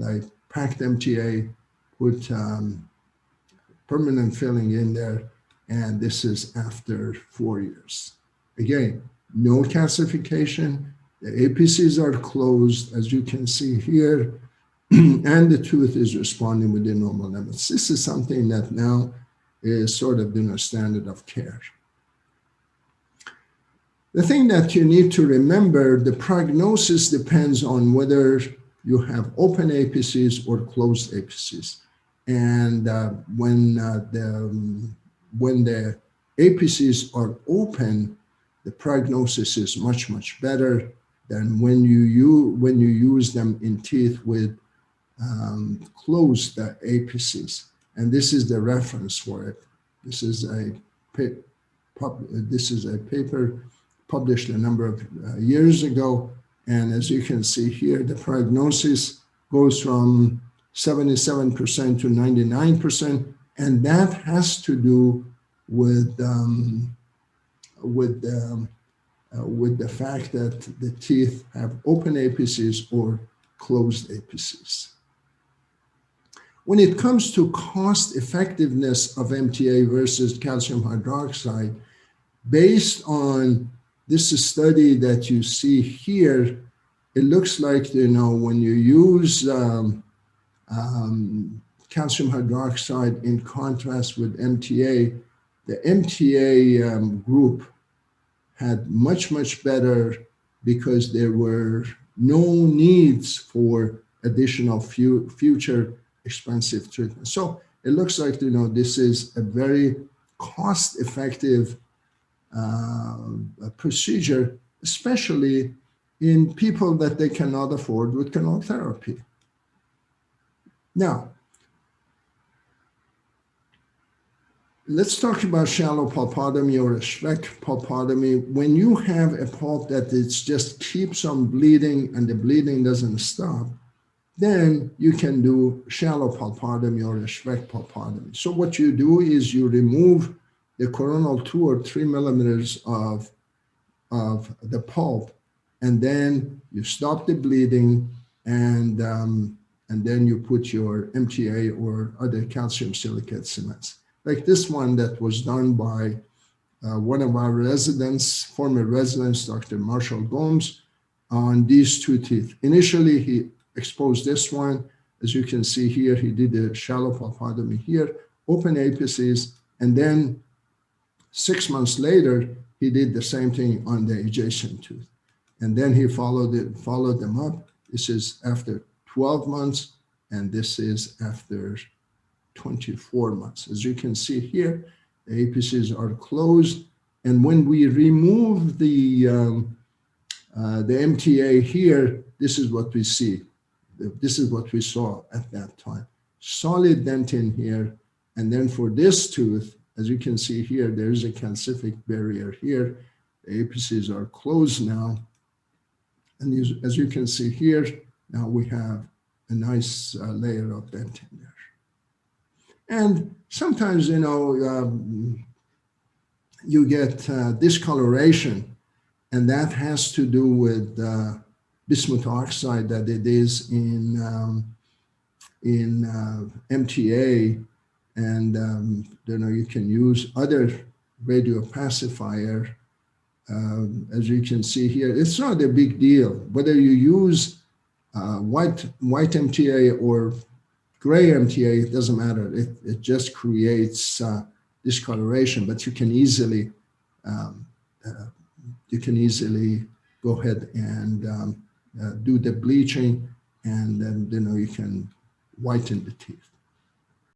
I packed MTA, put permanent filling in there, and this is after 4 years. Again, no calcification. The APCs are closed, as you can see here, and the tooth is responding within normal limits. This is something that now is sort of a standard of care. The thing that you need to remember, the prognosis depends on whether you have open APCs or closed APCs. And when the APCs are open, the prognosis is much, much better than when you use them in teeth with closed APCs. And this is the reference for it. This is a paper published a number of years ago. And as you can see here, the prognosis goes from 77% to 99%. And that has to do with the fact that the teeth have open APCs or closed APCs. When it comes to cost effectiveness of MTA versus calcium hydroxide, based on this study that you see here, it looks like, when you use calcium hydroxide in contrast with MTA, the MTA group had much, much better because there were no needs for additional future expensive treatment. So it looks like, this is a very cost-effective procedure, especially in people that they cannot afford root canal therapy. Now, let's talk about shallow pulpotomy or a Schweck pulpotomy. When you have a pulp that it just keeps on bleeding and the bleeding doesn't stop, then you can do shallow pulpotomy or a Schweck pulpotomy. So what you do is you remove the coronal 2 or 3 millimeters of the pulp, and then you stop the bleeding, and then you put your MTA or other calcium silicate cements. Like this one that was done by one of our residents, former residents, Dr. Marshall Gomes, on these 2 teeth. Initially, he exposed this one. As you can see here, he did a shallow pulpotomy here, open apices, and then 6 months later, he did the same thing on the adjacent tooth. And then he followed them up. This is after 12 months, and this is after 24 months. As you can see here, the apices are closed. And when we remove the MTA here, this is what we see. This is what we saw at that time. Solid dentin here. And then for this tooth, as you can see here, there's a calcific barrier here. The apices are closed now. And as you can see here, now we have a nice layer of dentin there. And sometimes, you get discoloration, and that has to do with bismuth oxide that it is in MTA, and you can use other radio pacifier. As you can see here, it's not a big deal whether you use white MTA or gray MTA. It doesn't matter. It just creates discoloration, but you can easily go ahead and do the bleaching, and then you can whiten the teeth.